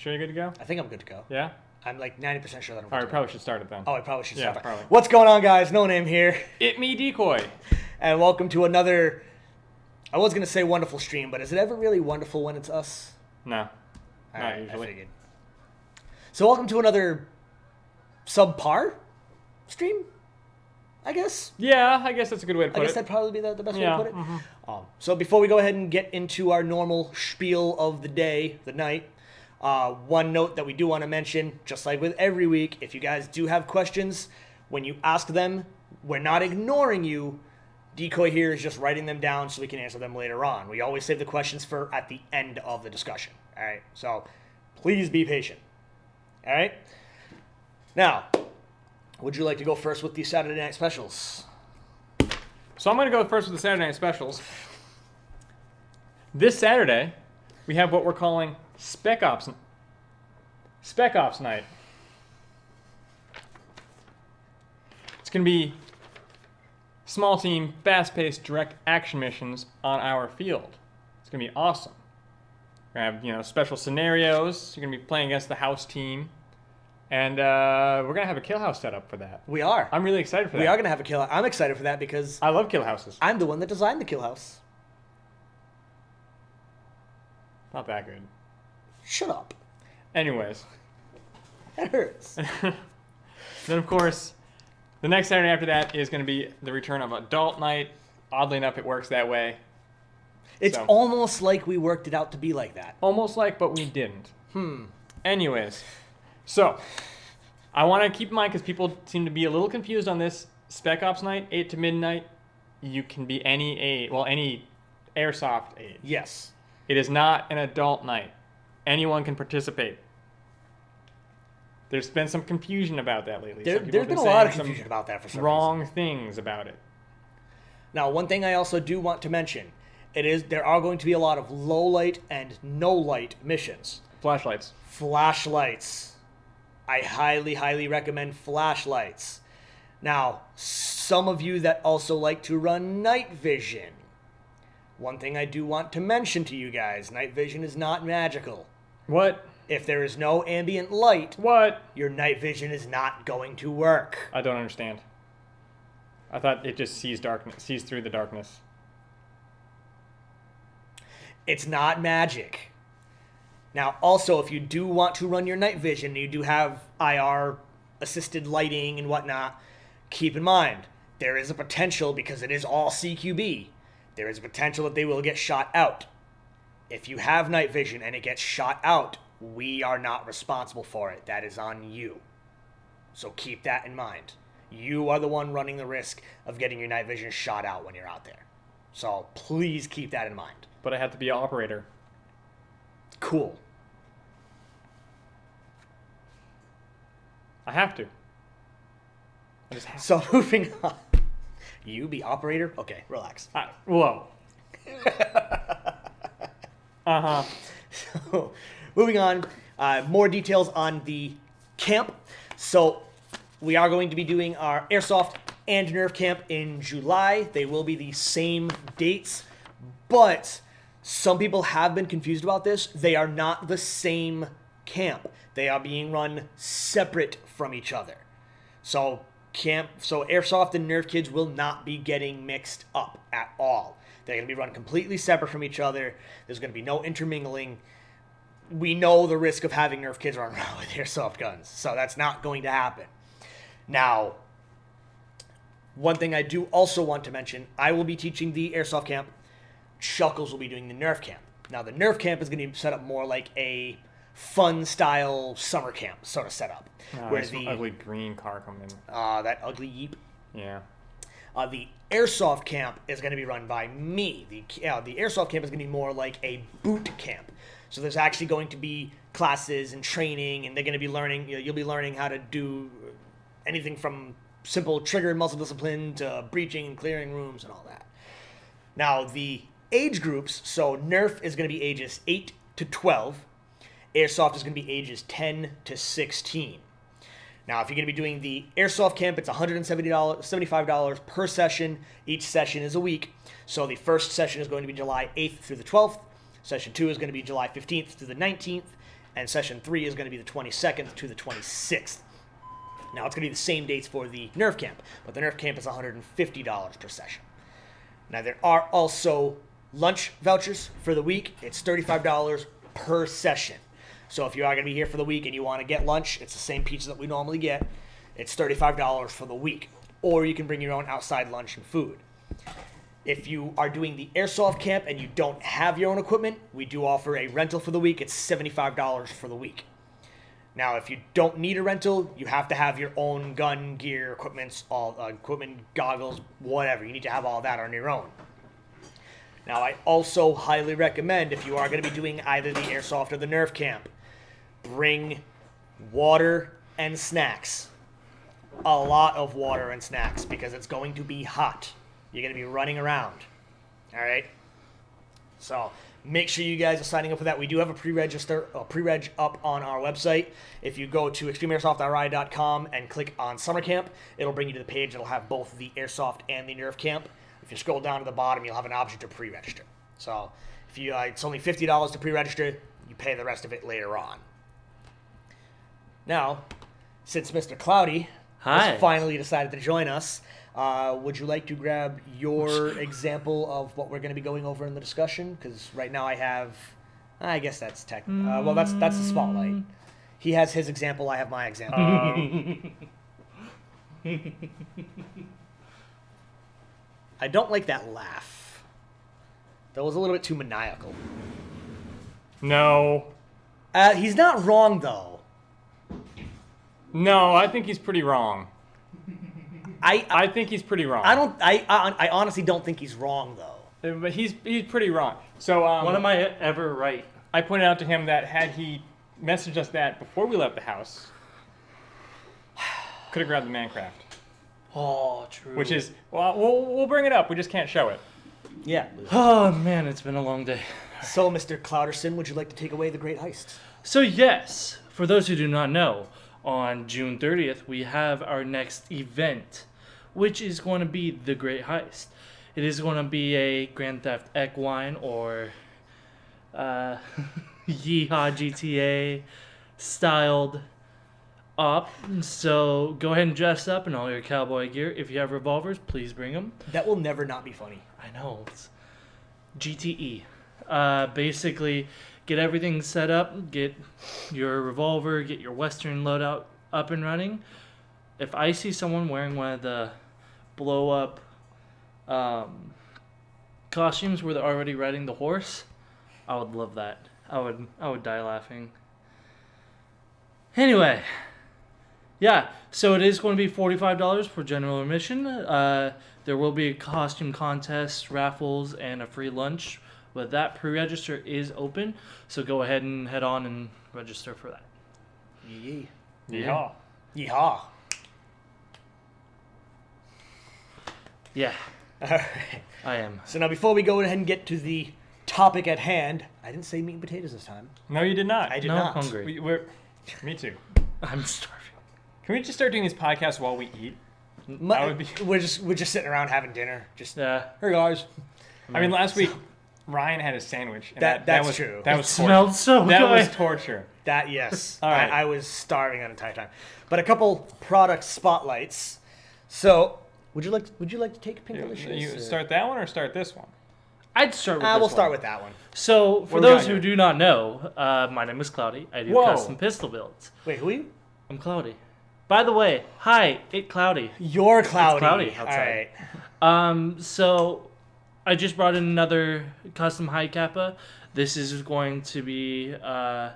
Sure you're good to go? I think I'm good to go. Yeah? I'm like 90% sure that I'm good All right, to go. probably should start it then. Oh, I probably should start. probably. What's going on, guys? No Name here. It me, Decoy. And welcome to another, I was going to say wonderful stream, but is it ever really wonderful when it's us? No. All Not right, usually. I figured. So welcome to another subpar stream, I guess. Yeah, I guess that's a good way to put I guess it. that'd probably be the best way Yeah, to put it. So before we go ahead and get into our normal spiel of the day, the night, one note that we do want to mention, just like with every week, if you guys do have questions, when you ask them, we're not ignoring you. Decoy here is just writing them down so we can answer them later on. We always save the questions for at the end of the discussion. All right, so please be patient. All right. Now, would you like to go first with the Saturday night specials? So I'm going to go first with the Saturday Night Specials. This Saturday, we have what we're calling Spec Ops Night. It's going to be small team, fast-paced, direct action missions on our field. It's going to be awesome. We're going to have, special scenarios. You're going to be playing against the house team. And we're going to have a kill house set up for that. We are. I'm really excited for that. We are going to have a kill. I'm excited for that because I love kill houses. I'm the one that designed the kill house. Not that good. Shut up. Anyways. That hurts. Then, of course, the next Saturday after that is going to be the return of Adult Night. Oddly enough, it works that way. It's almost like we worked it out to be like that. Almost like, but we didn't. Anyways. So, I want to keep in mind, because people seem to be a little confused on this, Spec Ops Night, 8 to midnight, you can be any Airsoft age. Yes. It is not an adult night. Anyone can participate. There's been some confusion about that lately. There's been a lot of confusion about that for some wrong reason. things about it. Now, one thing I also do want to mention, there are going to be a lot of low light and no light missions. Flashlights. Flashlights. I highly, highly recommend flashlights. Now, some of you that also like to run night vision. One thing I do want to mention to you guys, night vision is not magical. What? If there is no ambient light, What? your night vision is not going to work. I don't understand. I thought it just sees through the darkness. It's not magic. Now, also, if you do want to run your night vision, you do have IR assisted lighting and whatnot, keep in mind, there is a potential, because it is all CQB, there is a potential that they will get shot out. If you have night vision and it gets shot out, we are not responsible for it. That is on you. So keep that in mind. You are the one running the risk of getting your night vision shot out when you're out there. So please keep that in mind. But I have to be an operator. Cool. I have to. I just have So moving on. You be operator? Okay, relax. Whoa. Uh-huh. So, moving on, more details on the camp. So, we are going to be doing our Airsoft and Nerf camp in July. They will be the same dates, but some people have been confused about this. They are not the same camp. They are being run separate from each other. So, Airsoft and Nerf kids will not be getting mixed up at all. They're going to be run completely separate from each other. There's going to be no intermingling. We know the risk of having Nerf kids run around with Airsoft guns, so that's not going to happen. Now, one thing I do also want to mention, I will be teaching the Airsoft camp. Shuckles will be doing the Nerf camp. Now, the Nerf camp is going to be set up more like a fun-style summer camp sort of setup. Where the ugly green car coming in. That ugly Yeep. Yeah. The Airsoft camp is going to be run by me. The Airsoft camp is going to be more like a boot camp. So there's actually going to be classes and training, and they're going to be learning. You'll be learning how to do anything from simple trigger and muscle discipline to breaching and clearing rooms and all that. Now, the age groups, so Nerf is going to be ages 8 to 12. Airsoft is going to be ages 10 to 16. Now, if you're going to be doing the Airsoft camp, it's $175 per session. Each session is a week. So the first session is going to be July 8th through the 12th. Session 2 is going to be July 15th through the 19th. and session 3 is going to be the 22nd to the 26th. Now, it's going to be the same dates for the Nerf camp, but the Nerf camp is $150 per session. Now, there are also lunch vouchers for the week. It's $35 per session. So if you are going to be here for the week and you want to get lunch, it's the same pizza that we normally get. It's $35 for the week. Or you can bring your own outside lunch and food. If you are doing the Airsoft camp and you don't have your own equipment, we do offer a rental for the week. It's $75 for the week. Now, if you don't need a rental, you have to have your own gun, gear, equipment, goggles, whatever. You need to have all that on your own. Now, I also highly recommend, if you are going to be doing either the Airsoft or the Nerf camp, bring water and snacks. A lot of water and snacks, because it's going to be hot. You're going to be running around. All right? So make sure you guys are signing up for that. We do have a pre-reg up on our website. If you go to extremeairsoftri.com and click on summer camp, it'll bring you to the page. It'll have both the Airsoft and the Nerf camp. If you scroll down to the bottom, you'll have an option to pre-register. So if you, it's only $50 to pre-register. You pay the rest of it later on. Now, since Mr. Cloudy has finally decided to join us, would you like to grab your example of what we're going to be going over in the discussion? Because right now I guess that's tech. Well, that's the spotlight. He has his example. I have my example. I don't like that laugh. That was a little bit too maniacal. No. He's not wrong, though. No, I think he's pretty wrong. I think he's pretty wrong. I honestly don't think he's wrong, though. But he's pretty wrong. So when am I ever right? I pointed out to him that had he messaged us that before we left the house, could have grabbed the Mancraft. Oh, true. Which is, well, we'll bring it up. We just can't show it. Yeah. Oh, man, it's been a long day. So, Mr. Clouderson, would you like to take away the Great Heist? So, yes, for those who do not know, on June 30th, we have our next event, which is going to be the Great Heist. It is going to be a Grand Theft Equine or Yeehaw GTA styled up. So go ahead and dress up in all your cowboy gear. If you have revolvers, please bring them. That will never not be funny. I know. It's GTE. Basically, get everything set up. Get your revolver. Get your Western loadout up and running. If I see someone wearing one of the blow-up costumes where they're already riding the horse, I would love that. I would die laughing. Anyway, yeah, so it is going to be $45 for general admission. There will be a costume contest, raffles, and a free lunch. But that pre-register is open, so go ahead and head on and register for that. Yee. Yeehaw. Yeehaw. Yeah, All right. I am. So now before we go ahead and get to the topic at hand, I didn't say meat and potatoes this time. No, you did not. I did No, not. I'm hungry. Me too. I'm starving. Can we just start doing these podcasts while we eat? My- That would be- We're just sitting around having dinner. Just Yeah. hey guys. I mean, last week Ryan had his sandwich. And That's was true. That It was smelled so That good. was torture. That yes. All right. I was starving that entire time. But a couple product spotlights. So would you like to take Pink Delicious? You start that one or start this one? I'd start with this We'll one. start with that one. So, for What do we those got who here? do not know, my name is Cloudy. I do Whoa. custom pistol builds. Wait, who are you? I'm Cloudy. By the way, hi, it Cloudy. You're Cloudy. It's cloudy outside. All right. So I just brought in another custom high kappa. This is going to be. I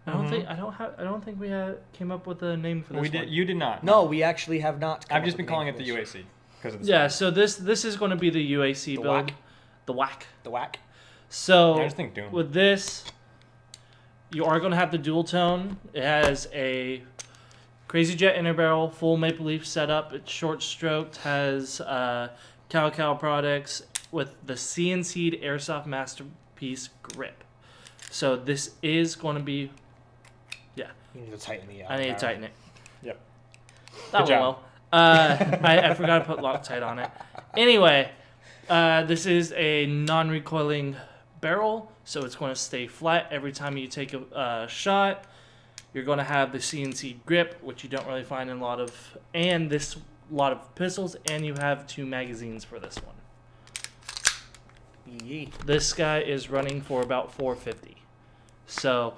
don't think we came up with a name for this. We did. one. You did not. No, we actually have not. I've just been calling it the UAC because of the Yeah. So this is going to be the UAC The build. whack. The whack. The whack. So I just think Doom. with this, you are going to have the dual tone. It has a Crazy Jet inner barrel, full maple leaf setup. It's short stroked, has Cow products with the CNC'd Airsoft Masterpiece grip. So this is going to be, yeah, You need to tighten the. I need to tighten it. Yep. That Good went job. well. I forgot to put Loctite on it. Anyway, this is a non-recoiling barrel, so it's going to stay flat every time you take a shot. You're going to have the CNC grip, which you don't really find in a lot of pistols, and you have 2 magazines for this one. Yee. This guy is running for about $450. So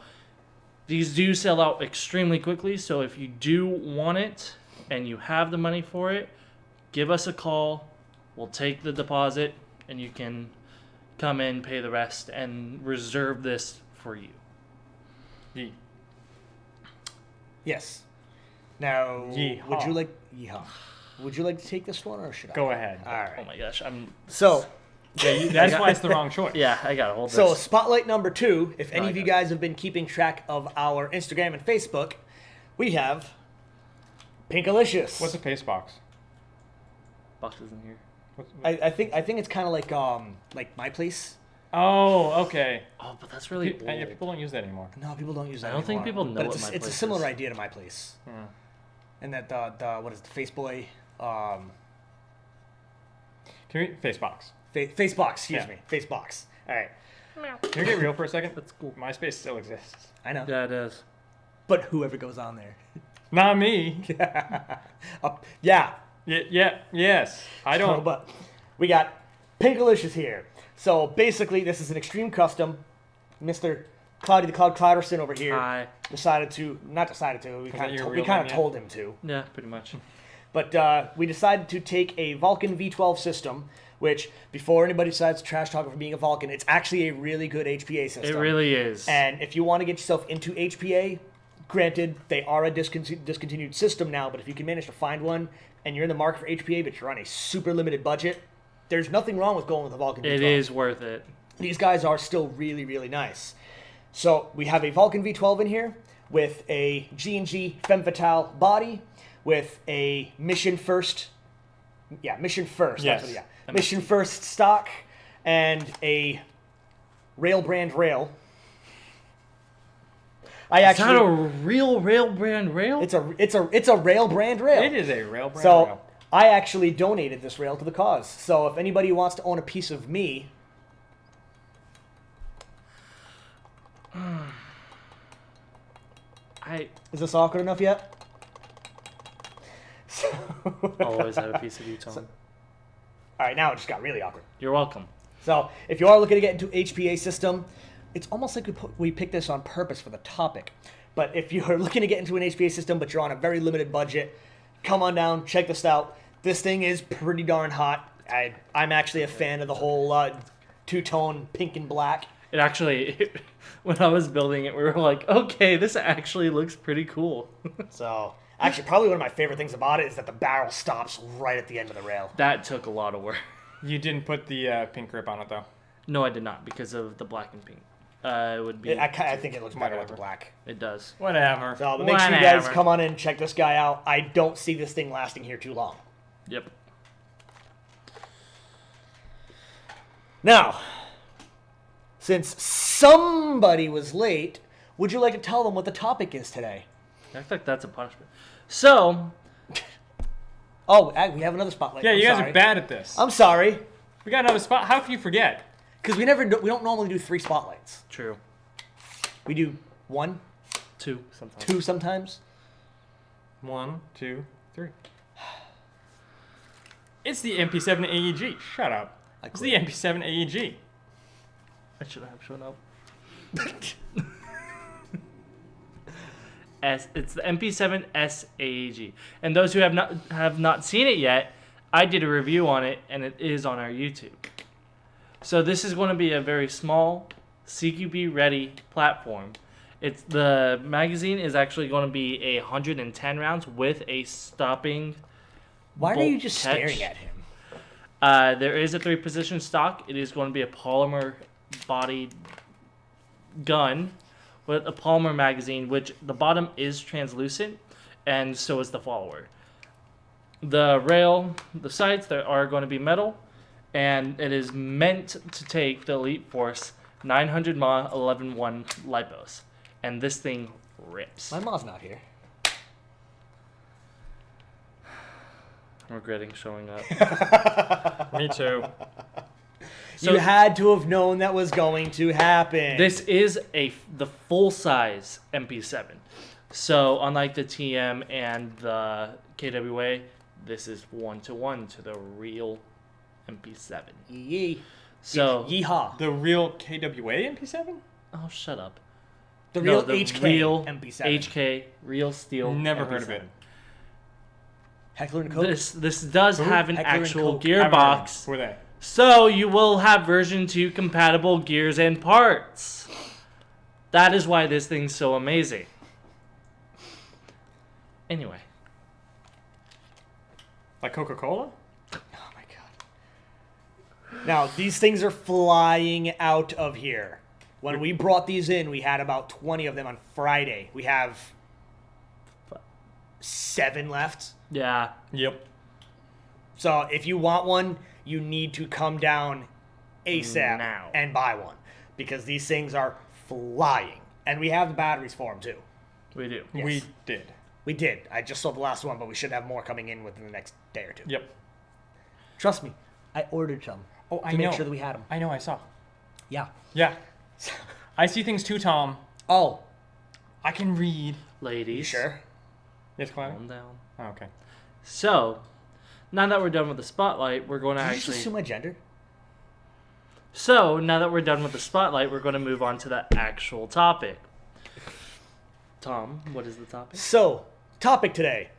these do sell out extremely quickly. So if you do want it and you have the money for it, give us a call. We'll take the deposit, and you can come in, pay the rest, and reserve this for you. Yee. Yes. Now, Yeehaw. would you like yeehaw? Would you like to take this one, or should I? Go ahead. All right. Oh my gosh, So, That's why it's the wrong choice. yeah, I gotta hold so this. spotlight number 2. If any I of you got guys have been keeping track of our Instagram and Facebook, we have Pinkalicious. What's a paste box? Boxes in here. I think it's kind of like my place. Oh, okay. Oh, but that's really old. Yeah, people don't use that anymore. No, people don't use that. I don't think anymore. people know But what it's my it's a place similar is. idea to my place. Hmm. And that the what is it, the Faceboy Can we face box? Facebox, excuse Yeah. me. Facebox. All right. Can we get real for a second? That's cool. MySpace still exists. I know. Yeah, it is. But whoever goes on there. Not me. Yeah. Yes. I don't. But we got Pinkalicious here. So basically, this is an extreme custom. Mr. Cloudy the Cloud Clouderson over here Hi. not decided to. We that kind your of real name yet? told him to. Yeah, pretty much. But we decided to take a Vulcan V12 system, which, before anybody decides to trash talk it for being a Vulcan, it's actually a really good HPA system. It really is. And if you want to get yourself into HPA, granted, they are a discontinued system now, but if you can manage to find one and you're in the market for HPA, but you're on a super limited budget, there's nothing wrong with going with a Vulcan V12. It is worth it. These guys are still really, really nice. So we have a Vulcan V12 in here with a G&G Femme Fatale body, with a Mission First. Yeah, Mission First. Yes. That's what, yeah. Mission First stock and a Rail brand rail. Is that a real rail brand rail? It's a Rail brand rail. It is a rail brand So rail. I actually donated this rail to the cause. So if anybody wants to own a piece of me, is this awkward enough yet? I'll always have a piece of you, Tom. All right, now it just got really awkward. You're welcome. So if you are looking to get into HPA system, it's almost like we picked this on purpose for the topic. But if you're looking to get into an HPA system, but you're on a very limited budget, come on down, check this out. This thing is pretty darn hot. I'm actually a fan of the whole two-tone pink and black. It actually, when I was building it, we were like, okay, this actually looks pretty cool. So actually, probably one of my favorite things about it is that the barrel stops right at the end of the rail. That took a lot of work. You didn't put the pink grip on it though. No, I did not, because of the black and pink. It would be. I think it looks better with the Whatever. black. It does. Whatever. So but make sure you guys Whatever. come on in and check this guy out. I don't see this thing lasting here too long. Yep. Now, since somebody was late, would you like to tell them what the topic is today? I act like that's a punishment. So, Oh, we have another spotlight. Yeah, I'm you guys sorry. are bad at this. I'm sorry, We got another spot. How can you forget? because we don't normally do 3 spotlights. true. We do 1, 2 sometimes. 2 sometimes. 1, 2, 3. It's the MP7 AEG. Shut up. It's the MP7 AEG. I should have shown up. It's the MP7 SAEG. And those who have not seen it yet, I did a review on it, and it is on our YouTube. So this is going to be a very small, CQB ready platform. The magazine is actually going to be 110 rounds with a stopping. Why are bolt you just catch. staring at him? There is a 3-position stock. It is going to be a polymer bodied gun with a polymer magazine, which the bottom is translucent, and so is the follower. The rail, the sights, there are going to be metal, and it is meant to take the Elite Force 900 mAh 11.1 Lipos, and this thing rips. My mom's not here. I'm regretting showing up. Me too. So you had to have known that was going to happen. this is the full size MP7. So unlike the TM and the KWA, this is 1-to-1 to the real MP7. Yee. So Yeehaw. The real KWA MP7? oh, shut up. The No, real the HK real MP7. HK real steel. Never MP7. heard of it. Heckler and Koch. This does have an Heckler and actual Koch. gearbox. Who are they? So you will have version 2 compatible gears and parts. That is why this thing's so amazing. Anyway. Like Coca-Cola? Oh my god. Now, these things are flying out of here. When we brought these in, we had about 20 of them on Friday. We have 7 left. Yeah. Yep. So if you want one, you need to come down ASAP Now. and buy one. Because these things are flying. And we have the batteries for them too. We do. Yes. We did. We did. I just sold the last one, but we should have more coming in within the next day or two. Yep. Trust me, I ordered some Oh, to I make know. sure that we had them. I know, I saw. Yeah. Yeah. I see things too, Tom. Oh, I can read. Ladies. you sure? Yes, Clyde? Calm down. Oh, okay. So, now that we're done with the spotlight, we're going to Did you just actually... assume my gender? So, now that we're done with the spotlight, we're going to move on to the actual topic. Tom, what is the topic? So, topic today: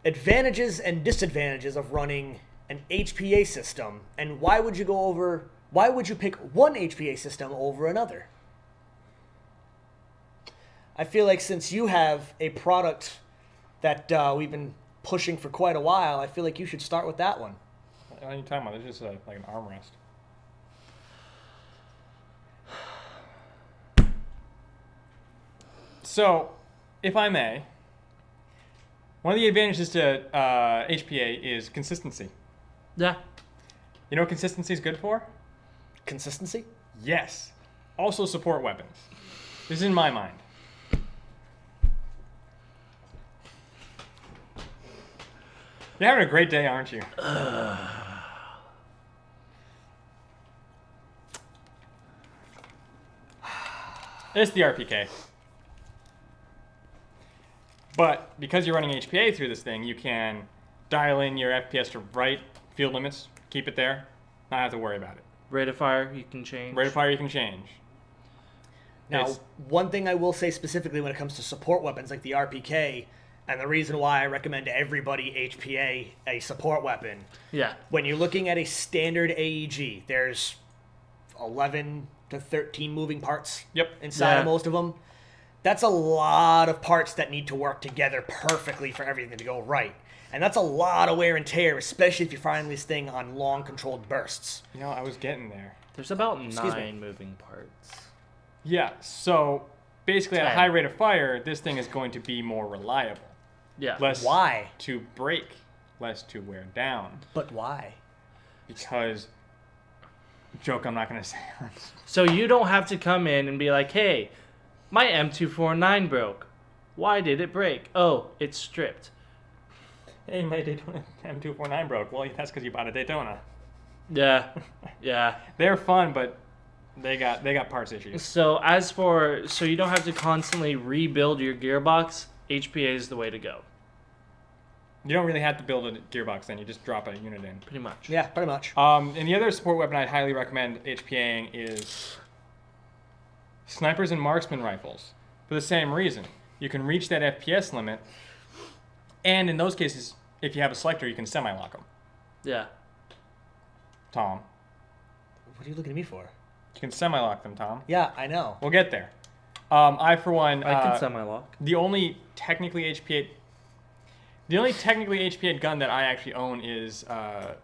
advantages and disadvantages of running an HPA system, and why would you pick one HPA system over another? I feel like since you have a product that we've been pushing for quite a while, I feel like you should start with that one. What are you talking about? It's just like an armrest. So, if I may, one of the advantages to HPA is consistency. Yeah. You know what consistency is good for? Consistency? Yes. Also support weapons. This is in my mind. You're having a great day, aren't you? It's the RPK. But because you're running HPA through this thing, you can dial in your FPS to right field limits, keep it there, not have to worry about it. Rate of fire, you can change. Rate of fire you can change. Now, It's- one thing I will say specifically when it comes to support weapons like the RPK, and the reason why I recommend to everybody HPA a support weapon, Yeah. when you're looking at a standard AEG, there's 11 to 13 moving parts Yep. inside Yeah. of most of them. That's a lot of parts that need to work together perfectly for everything to go right. And that's a lot of wear and tear, especially if you're firing this thing on long controlled bursts. You know, I was getting there. There's about Excuse me. 9 moving parts. Yeah, so basically at a 10. high rate of fire, this thing is going to be more reliable. Yeah. Less Why? to break, less to wear down. But why? Because, joke I'm not going to say. So you don't have to come in and be like, hey, my M249 broke. Why did it break? Oh, it's stripped. Hey, my Daytona M249 broke. Well, that's because you bought a Daytona. Yeah. Yeah. They're fun, but they got parts issues. So so you don't have to constantly rebuild your gearbox. HPA is the way to go. You don't really have to build a gearbox then. You just drop a unit in. Pretty much. Yeah, pretty much. And the other support weapon I'd highly recommend HPAing is snipers and marksman rifles. For the same reason. You can reach that FPS limit, and in those cases, if you have a selector, you can semi-lock them. Yeah. Tom. What are you looking at me for? You can semi-lock them, Tom. Yeah, I know. We'll get there. I, for one, I can semi-lock. the only technically HPA'd gun that I actually own is a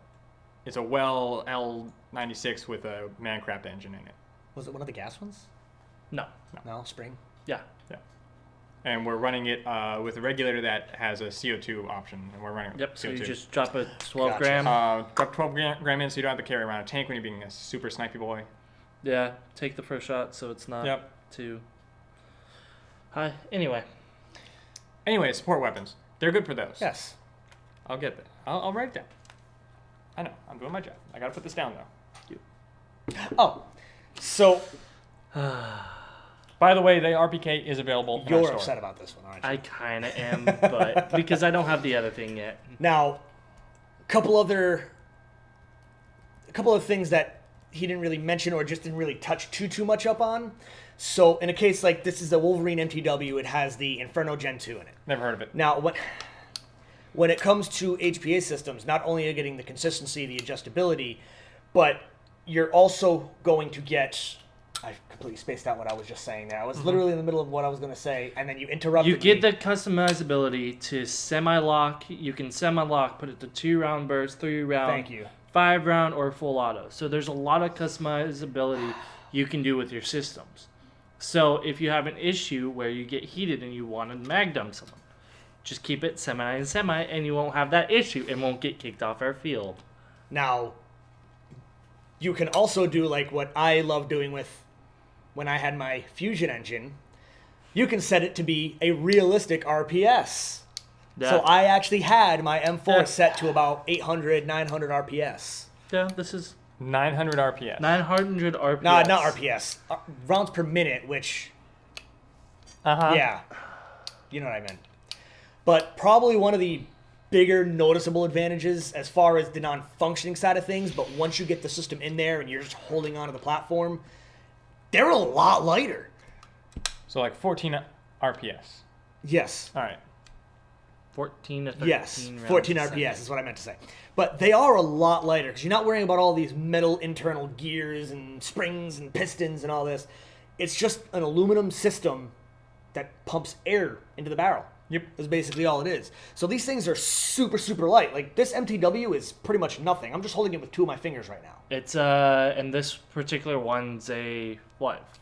Well L96 with a Mancraft engine in it. Was it one of the gas ones? No. No, spring. Yeah. Yeah. And we're running it with a regulator that has a CO2 option, and we're running Yep. So CO2. you just drop a 12 Gotcha. gram. Drop 12 gram in so you don't have to carry around a tank when you're being a super snipey boy. Yeah. Take the first shot so it's not Yep. too high. Anyway. Anyway, support weapons. They're good for those. Yes. I'll get that. I'll write it down. I know. I'm doing my job. I gotta put this down, though. Oh, so By the way, the RPK is available in our you're store. upset about this one, aren't you? I kind of am, but because I don't have the other thing yet. Now, a couple of things that he didn't really mention or just didn't really touch too much up on. So in a case like this is a Wolverine MTW, it has the Inferno Gen 2 in it. Never heard of it. Now, when it comes to HPA systems, not only are you getting the consistency, the adjustability, but you're also going to get... I completely spaced out what I was just saying there. I was literally in the middle of what I was going to say, and then you interrupted You get me. the customizability to semi-lock. You can semi-lock, put it to 2-round burst, 3-round, Thank you. 5-round, or full auto. So there's a lot of customizability you can do with your systems. So if you have an issue where you get heated and you want to mag dump someone, just keep it semi and semi, and you won't have that issue and won't get kicked off our field. Now, you can also do like what I love doing with when I had my Fusion engine. You can set it to be a realistic RPS. Yeah. So I actually had my M4 Yeah. set to about 800, 900 RPS. Yeah, this is 900 RPS. 900 RPS. No, not RPS. Rounds per minute, which, Uh-huh. yeah, you know what I meant. But probably one of the bigger noticeable advantages as far as the non-functioning side of things, but once you get the system in there and you're just holding onto the platform, they're a lot lighter. So like 14 RPS. Yes. All right. 14 to 13 Yes, rounds 14 a RPS second. is what I meant to say. But they are a lot lighter because you're not worrying about all these metal internal gears and springs and pistons and all this. It's just an aluminum system that pumps air into the barrel. Yep. Is basically all it is. So these things are super, super light. Like this MTW is pretty much nothing. I'm just holding it with 2 of my fingers right now. It's and this particular one's a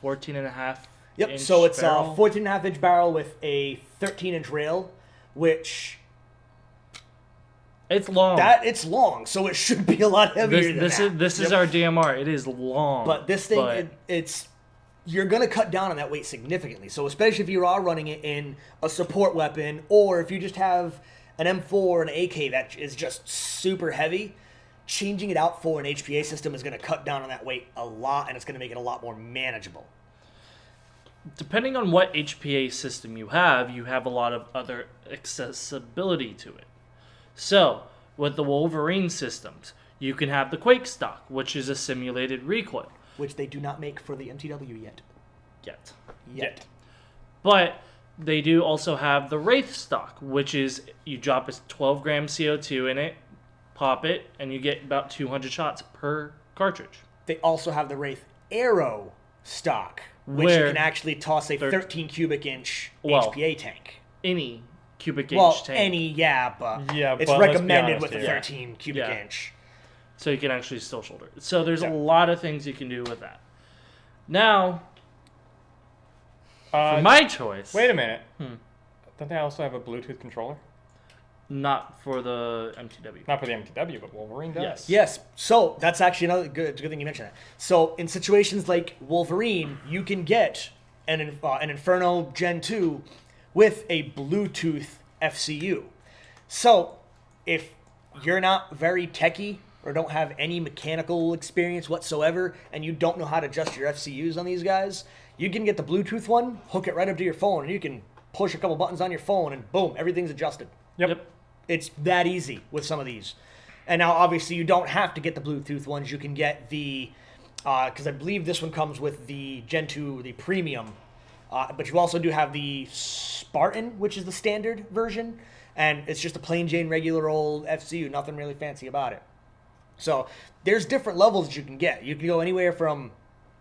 14 and a half. Yep. inch So it's barrel? a 14.5 inch barrel with a 13-inch rail, which It's long. it's long, so it should be a lot heavier than that. This is our DMR. It is long. But this thing, but it's you're going to cut down on that weight significantly. So especially if you are running it in a support weapon, or if you just have an M4 and an AK that is just super heavy, changing it out for an HPA system is going to cut down on that weight a lot, and it's going to make it a lot more manageable. depending on what HPA system you have a lot of other accessibility to it. So, with the Wolverine systems, you can have the Quake stock, which is a simulated recoil. Which they do not make for the MTW yet. Yet. But they do also have the Wraith stock, which is you drop a 12 gram CO2 in it, pop it, and you get about 200 shots per cartridge. They also have the Wraith Aero stock, which you Where can actually toss a 13 cubic inch Well, HPA tank. Any cubic inch Well, tank. any, but Yeah, it's but let's be recommended honest with a here. 13 cubic Yeah. inch. So you can actually still shoulder it. So there's Yeah. a lot of things you can do with that. Now, for my choice, Wait a minute. Don't they also have a Bluetooth controller? not for the MTW. Not for the MTW, but Wolverine does. Yes. Yes, so that's actually another good thing you mentioned that. So in situations like Wolverine, you can get an Inferno Gen 2 with a Bluetooth FCU. So if you're not very techy or don't have any mechanical experience whatsoever and you don't know how to adjust your FCUs on these guys, you can get the Bluetooth one, hook it right up to your phone, and you can push a couple buttons on your phone and boom, everything's adjusted. Yep. It's that easy with some of these. And now, obviously, you don't have to get the Bluetooth ones. You can get the, because I believe this one comes with the Gen 2, the premium. But you also do have the Spartan, which is the standard version. And it's just a plain Jane regular old FCU, nothing really fancy about it. So there's different levels that you can get. You can go anywhere from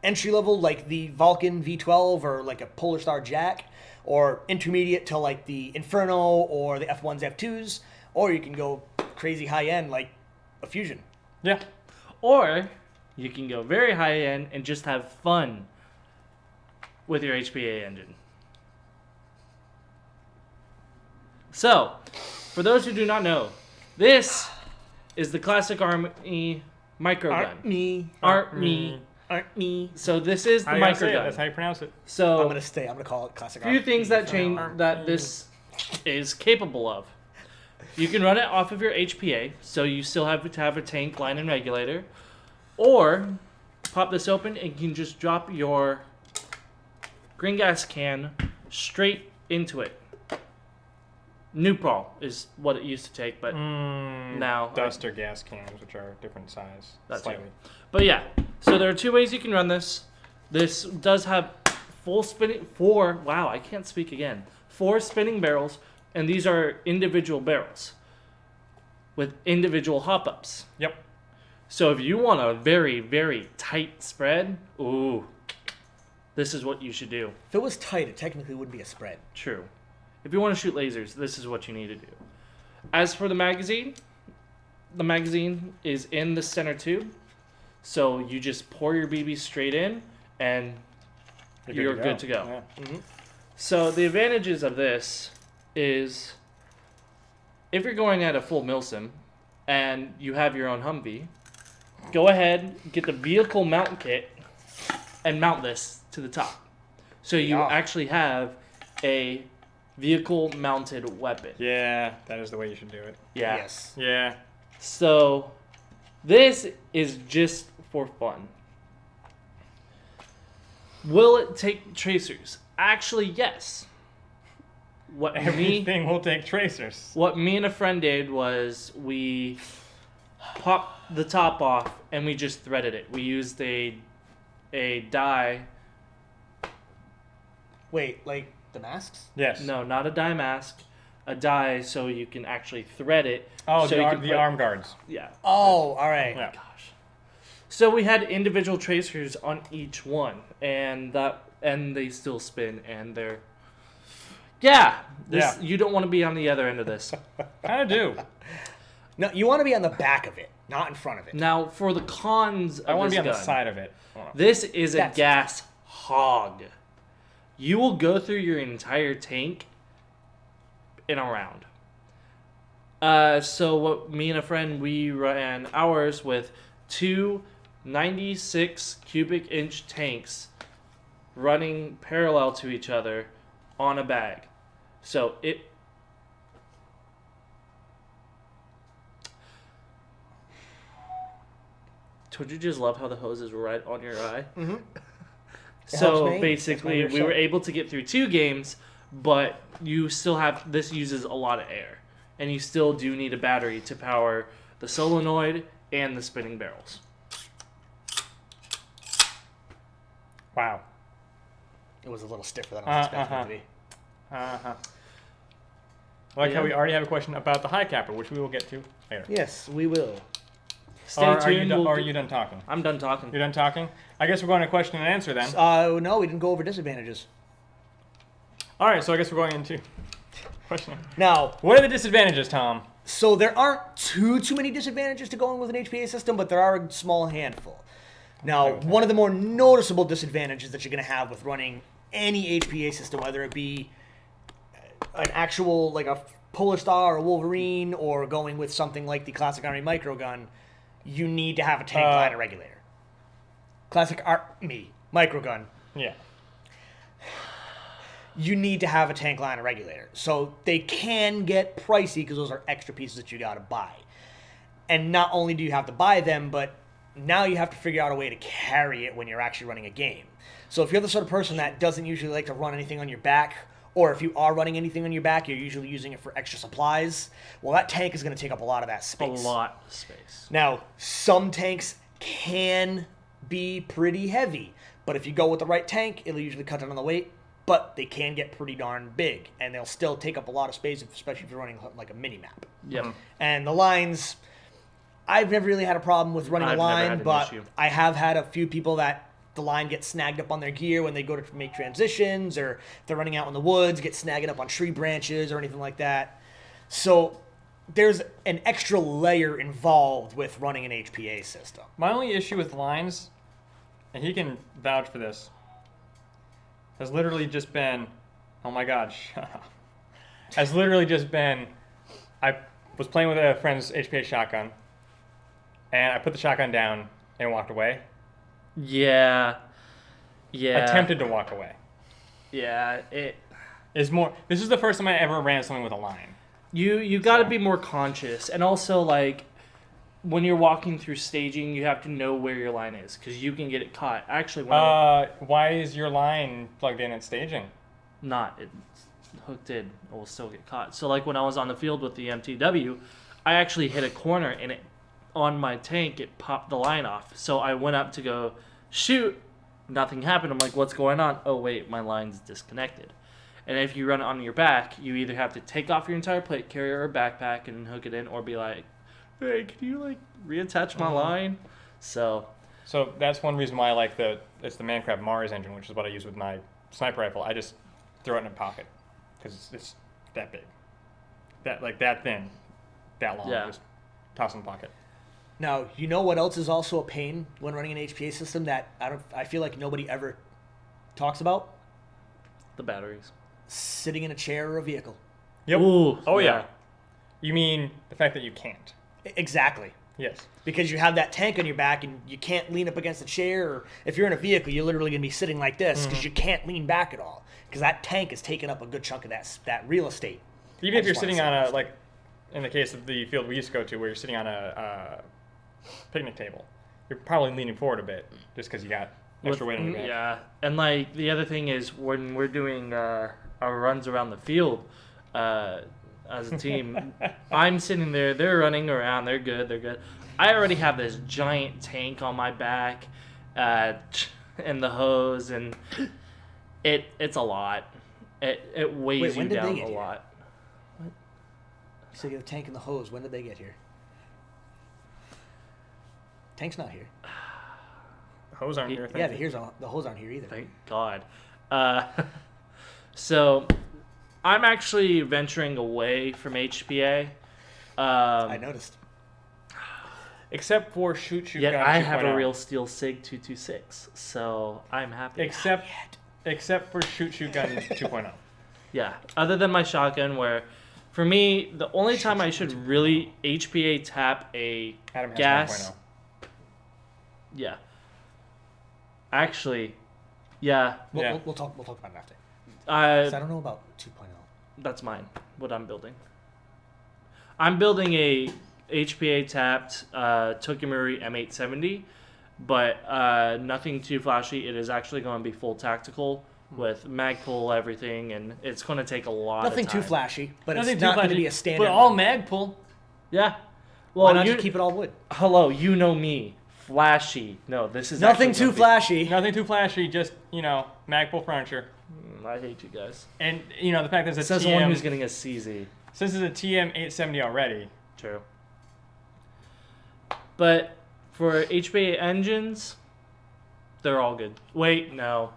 entry level, like the Vulcan V12 or like a Polar Star Jack, or intermediate to like the Inferno or the F1s, F2s, or you can go crazy high end like a Fusion. Yeah. Or you can go very high end and just have fun with your HPA engine. So, for those who do not know, this is the classic Army microgun. Army. So this is the How you gonna say it? microgun. That's how you pronounce it. So I'm gonna call it classic. few things that change Army. that this is capable of. You can run it off of your HPA, so you still have to have a tank, line, and regulator, or pop this open and you can just drop your green gas can straight into it. Newprol is what it used to take, but now dust or gas cans, which are different size, That's slightly. But yeah, so there are 2 ways you can run this. This does have full spinning, 4 spinning barrels, and these are individual barrels with individual hop-ups. Yep. So if you want a very, very tight spread, this is what you should do. If it was tight, it technically would be a spread. True. If you want to shoot lasers, this is what you need to do. As for the magazine is in the center tube. So you just pour your BB straight in, and you're good to go. Yeah. Mm-hmm. So the advantages of this is if you're going at a full milsim and you have your own Humvee, go ahead, get the vehicle mount kit, and mount this to the top. So you actually have a vehicle-mounted weapon. Yeah, that is the way you should do it. Yeah. Yes. Yeah. So this is just for fun. Will it take tracers? Actually, yes. Everything will take tracers. What me and a friend did was we popped the top off and we just threaded it. We used a die. Wait, like the masks? Yes. No, not a die mask. A die so you can actually thread it. Oh, so the, you arm, can the put- arm guards. Yeah. Oh, all right. Yeah. Gosh. So we had individual tracers on each one, and they still spin, and they're. Yeah. Yeah. You don't want to be on the other end of this. Kind of do. No, you want to be on the back of it, not in front of it. Now, for the cons of I want to this be on the gun, side of it. this is a That's- gas hog. You will go through your entire tank in a round. So what me and a friend, we ran ours with 2 96 cubic inch tanks running parallel to each other on a bag. So it... Don't you just love how the hose is right on your eye? Mm-hmm. helps So me. basically, That's my we were shot. able to get through 2 games, but you still have... This uses a lot of air. And you still do need a battery to power the solenoid and the spinning barrels. It Wow. was a little stiffer than I was expecting it to be. Uh-huh. I like how we already have a question about the high capper, which we will get to later. Yes, we will. Stay Are you tuned. done, we'll or are get- you done talking? I'm done talking. You're done talking? I guess we're going to question and answer then. No, we didn't go over disadvantages. All right, so I guess we're going into questioning. Now, What are the disadvantages, Tom? so there aren't too many disadvantages to going with an HPA system, but there are a small handful. Now, one of the more noticeable disadvantages that you're going to have with running any HPA system, whether it be an actual, like a Polar Star or Wolverine, or going with something like the Classic Army microgun, you need to have a tank ladder regulator. Classic Army microgun, Yeah. you need to have a tank ladder regulator. So they can get pricey because those are extra pieces that you got to buy. And not only do you have to buy them, but now you have to figure out a way to carry it when you're actually running a game. So if you're the sort of person that doesn't usually like to run anything on your back, or if you are running anything on your back, you're usually using it for extra supplies, well, that tank is going to take up a lot of that A space. lot of space. Now, some tanks can be pretty heavy, but if you go with the right tank, it'll usually cut down on the weight, but they can get pretty darn big, and they'll still take up a lot of space, especially if you're running like a mini-map. Yep. And the lines, I've never really had a problem with running I've a never line, had an but issue. I have had a few people that the line gets snagged up on their gear when they go to make transitions, or if they're running out in the woods, get snagging up on tree branches or anything like that. So there's an extra layer involved with running an HPA system. My only issue with lines, and he can vouch for this, has literally just been, oh my god, shut up. Has literally just been, I was playing with a friend's HPA shotgun, and I put the shotgun down and walked away. Yeah. Yeah. Attempted to walk away. Yeah. This is the first time I ever ran something with a line. You got to be more conscious, and also like when you're walking through staging, you have to know where your line is because you can get it caught. Actually, Why is your line plugged in at staging? it's hooked in, it will still get caught. So like when I was on the field with the MTW, I actually hit a corner and it on my tank it popped the line off. So I went up to go shoot, nothing happened. I'm like, what's going on? Oh wait, my line's disconnected. And if you run it on your back, you either have to take off your entire plate carrier or backpack and hook it in, or be like, hey, can you like reattach my line? So that's one reason why I like it's the Mancraft Mars engine, which is what I use with my sniper rifle. I just throw it in a pocket because it's that big, that thin, that long. Yeah. Just toss in the pocket. Now, you know what else is also a pain when running an HPA system that I feel like nobody ever talks about? the batteries. Sitting in a chair or a vehicle. Yep. Ooh, Oh yeah. yeah. You mean the fact that you can't? Exactly. Yes. Because you have that tank on your back and you can't lean up against a chair, or if you're in a vehicle, you're literally going to be sitting like this because you can't lean back at all because that tank is taking up a good chunk of that real estate. Even if I you're just sitting wanna on say a, like, in the case of the field we used to go to, where you're sitting on a picnic table, you're probably leaning forward a bit just because you got extra weight on your back. Yeah, and like the other thing is when we're doing our runs around the field as a team, I'm sitting there, they're running around, they're good. I already have this giant tank on my back and the hose, and it's a lot. It weighs Wait, when you did they down get a here? lot. So you have the tank and the hose. When did they get here? Tank's not here. The hose aren't here. Yeah, the hose aren't here either. Thank God. So I'm actually venturing away from HPA. I noticed. Except for shoot Yet gun I have a 2.0. real Steel Sig 226, so I'm happy. Except for shoot gun 2.0. Yeah, other than my shotgun, where for me, the only time I should really HPA tap a Adam has gas. 1.0. Yeah. Actually, yeah. Yeah. We'll talk about it after. 'Cause I I don't know about 2.0. That's mine. What I'm building. I'm building a HPA tapped Tokimuri M870, but nothing too flashy. It is actually going to be full tactical with mag pull, everything, and it's going to take a lot. Nothing of too time. flashy, but Nothing it's too not going to flashy, be a standard. But all one. mag pull. Yeah. Why Well, not you just keep it all wood? hello. You know me. Flashy. No, this is Nothing actually too gonna be- flashy. Nothing too flashy. Just mag pull furniture. I hate you guys. And the fact that it's a Says the one TM, who's getting a CZ. since it's a TM 870 already. True. But for HPA engines, they're all good. Wait, no.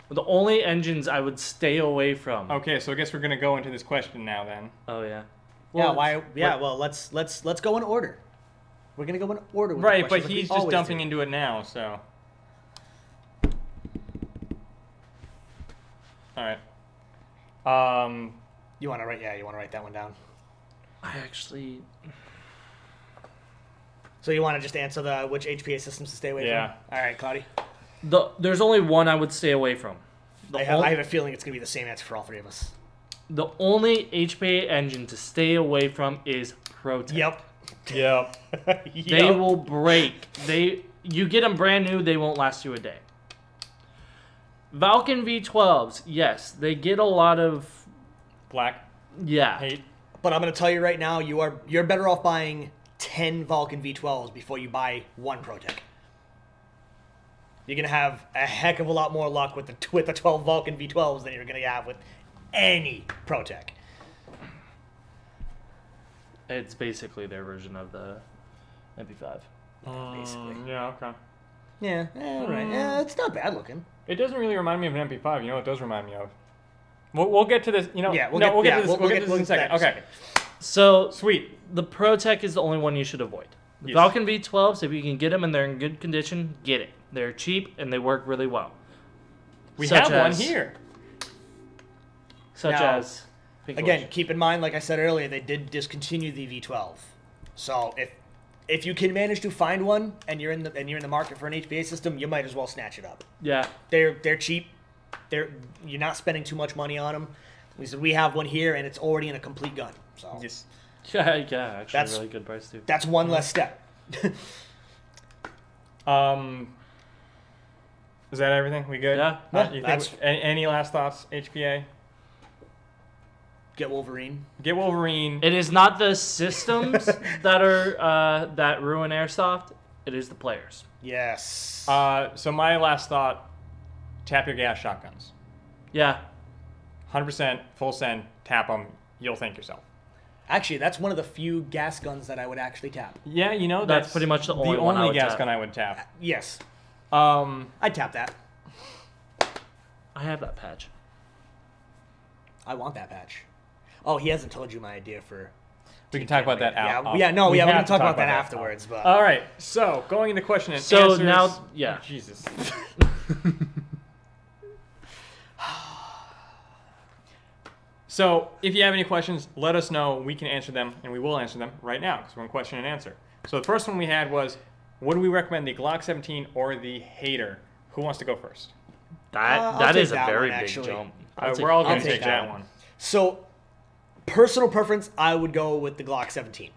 The only engines I would stay away from. Okay, so I guess we're gonna go into this question now then. Oh yeah. Yeah. Why? Yeah. Well, let's go in order. We're gonna go in order. With the Right, but questions like we he's just always dumping do. into it now, so. All right. You want to write? Yeah, you want to write that one down. I actually. So you want to just answer which HPA systems to stay away Yeah. from? All right, Cloudy. There's only one I would stay away from. I have a feeling it's gonna be the same answer for all three of us. The only HPA engine to stay away from is Protec. Yep. Yep. They will break. You get them brand new, they won't last you a day. Vulcan V12s, yes, they get a lot of Black hate. But I'm gonna tell you right now, you're better off buying 10 Vulcan V12s before you buy one Protec. You're gonna have a heck of a lot more luck with the 12 Vulcan V12s than you're gonna have with any Protec. It's basically their version of the MP5. Basically. Yeah, okay. Yeah. Right. Yeah, it's not bad looking. It doesn't really remind me of an MP5. You know what it does remind me of? We'll get to this. Yeah, we'll get to this. We'll get to this in a second. that in a Okay. So Sweet. the Protec is the only one you should avoid. The Yes. Vulcan V12s, if you can get them and they're in good condition, get it. They're cheap and they work really well. We Such have one as- here. Such Now, as Pink Again, Ocean. keep in mind, like I said earlier, they did discontinue the V12. So if you can manage to find one and you're in the market for an HPA system, you might as well snatch it up. Yeah. They're cheap. You're not spending too much money on them. We said we have one here and it's already in a complete gun. So Yes. Yeah, actually, That's- really good price too. That's one less step. Is that everything? We good? Yeah. You That's- think, any last thoughts, HPA? Get Wolverine. Get Wolverine. It is not the systems that are that ruin Airsoft. It is the players. Yes. So my last thought, tap your gas shotguns. Yeah. 100% full send, tap them. You'll thank yourself. Actually, that's one of the few gas guns that I would actually tap. Yeah, you know, That's pretty much the only one I would gas tap. gun I would tap. Yes. Um, I'd tap that. I have that patch. I want that patch. Oh, he hasn't told you my idea for... we can talk about that Yeah, out. yeah, no, we yeah, we're have going to talk about that that afterwards, but... All right, so going into question and So answers. now, yeah. Oh, Jesus. So if you have any questions, let us know. We can answer them, and we will answer them right now because we're in question and answer. So the first one we had was, what do we recommend, the Glock 17 or the Hater? Who wants to go first? I'll That take is a that very one, big actually. jump. We're all going I'll to take take that that one. So, personal preference, I would go with the Glock 17.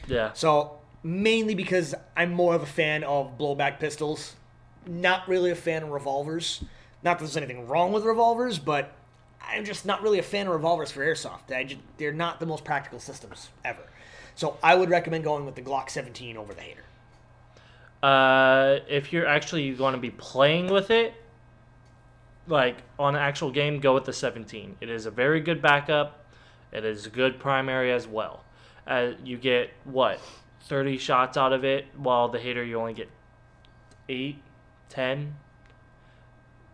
Yeah. So, mainly because I'm more of a fan of blowback pistols. Not really a fan of revolvers. Not that there's anything wrong with revolvers, but I'm just not really a fan of revolvers for airsoft. They're not the most practical systems ever. So, I would recommend going with the Glock 17 over the Hater. If you're actually going to be playing with it, like on an actual game, go with the 17. It is a very good backup. It is a good primary as well. You get, 30 shots out of it, while the Hater you only get 8, 10.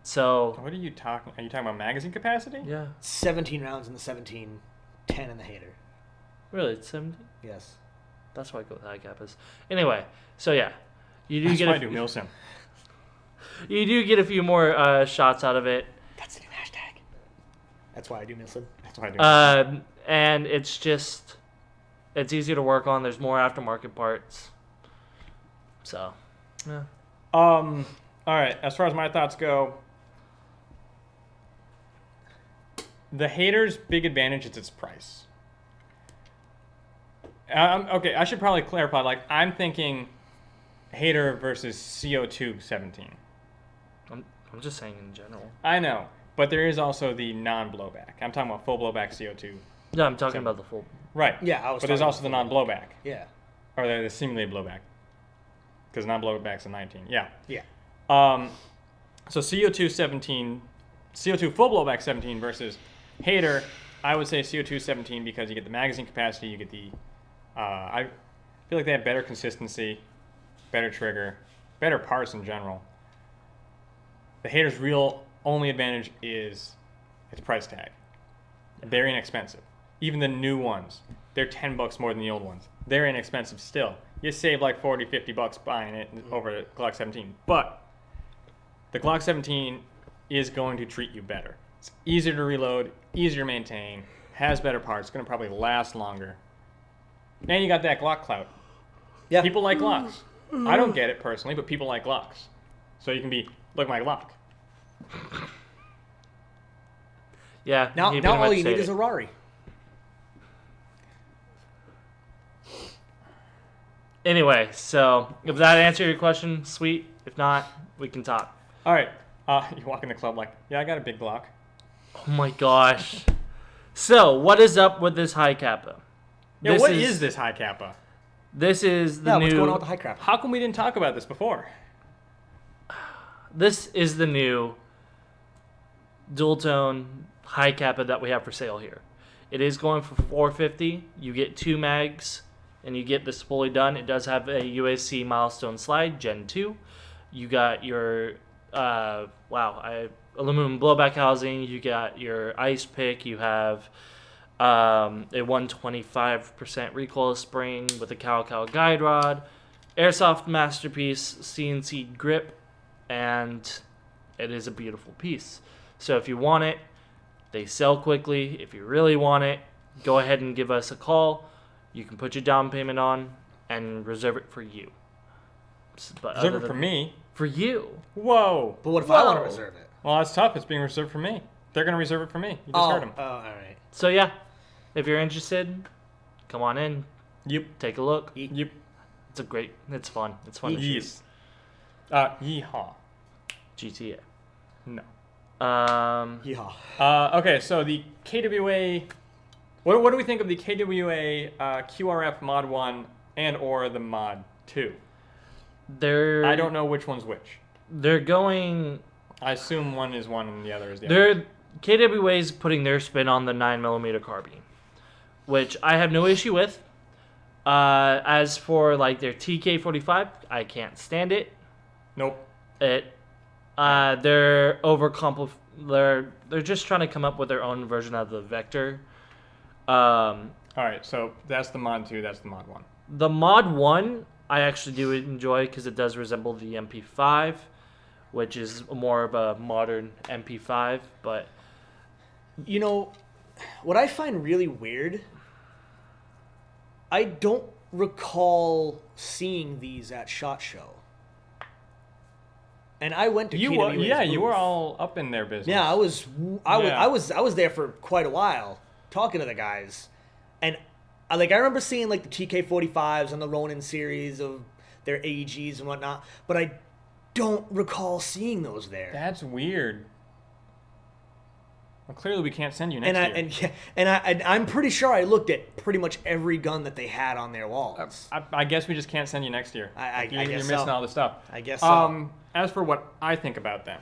So, What are you talking? Are you talking about magazine capacity? yeah. 17 rounds in the 17, 10 in the Hater. Really, it's 17? Yes. That's why I go with high cap is. Anyway, so yeah. You do That's get why a I do Milsim. You do get a few more shots out of it. That's the new hashtag. That's why I do Milson. That's why I do. And it's easy to work on. There's more aftermarket parts. So, yeah. All right. As far as my thoughts go, the Hater's big advantage is its price. Okay, I should probably clarify. Like, I'm thinking Hater versus CO2 17. I'm just saying in general. I know, but there is also the non-blowback. I'm talking about full blowback CO2. Yeah, I'm talking about the full. Right. Yeah, I was But there's talking also the about non-blowback, Yeah. or the simulated blowback, because non-blowback's a 19. Yeah. Yeah. So CO2 17, CO2 full blowback 17 versus Hater, I would say CO2 17 because you get the magazine capacity, you get the, I feel like they have better consistency, better trigger, better parts in general. The Hater's real only advantage is its price tag. Very inexpensive. Even the new ones, they're $10 more than the old ones. They're inexpensive still. You save like 40, 50 bucks buying it over the Glock 17. But the Glock 17 is going to treat you better. It's easier to reload, easier to maintain, has better parts, going to probably last longer. And you got that Glock clout. Yeah. People like Glocks. I don't get it personally, but people like Glocks. So you can be, look at my Glock. Yeah. Now he now pretty all much you said need it. is a Rari. Anyway, so if that answered your question, sweet. If not, we can talk. All right. You walk in the club like, yeah, I got a big Glock. Oh my gosh. So, what is up with this high kappa? Yeah, what is this high kappa? This is the Yeah, new. what's going on with the high crap? How come we didn't talk about this before? This is the new dual tone high kappa that we have for sale here. It is going for $450. You get 2 mags, and you get this fully done. It does have a UAC milestone slide, Gen 2. You got your aluminum blowback housing. You got your ice pick. You have a 125% recoil spring with a Cal guide rod, Airsoft masterpiece CNC grip, and it is a beautiful piece. So if you want it, they sell quickly. If you really want it, go ahead and give us a call. You can put your down payment on and reserve it for you. But Reserve other it for than- me? For you. Whoa. But what if I want to Whoa. reserve it? Well, that's tough. It's being reserved for me. They're going to reserve it for me. You just Oh, heard them. all right. So yeah, if you're interested, come on in, Yep. take a look. Yep. It's fun. It's fun to shoot. Yes. Yeehaw. GTA. No. Yeehaw. Okay, so the KWA. What do we think of the KWA QRF Mod 1 and or the Mod 2? I don't know which one's which. They're going. I assume one is one and the other is the other. KWA's putting their spin on the 9mm carbine, which I have no issue with. As for like their TK45, I can't stand it. Nope. They're they're just trying to come up with their own version of the Vector. All right, so that's the Mod 2, that's the Mod 1. The Mod 1 I actually do enjoy because it does resemble the MP5, which is more of a modern MP5, but You know, what I find really weird, I don't recall seeing these at SHOT Show. And I went to You KWA's were booth. all up in their business. Yeah, I was Yeah. there for quite a while talking to the guys. And I remember seeing like the TK45s on the Ronin series of their AEGs and whatnot, but I don't recall seeing those there. That's weird. Well, clearly we can't send you next year. I'm pretty sure I looked at pretty much every gun that they had on their walls. I guess we just can't send you next year. I You're guess missing so. all this stuff. I guess so. As for what I think about them,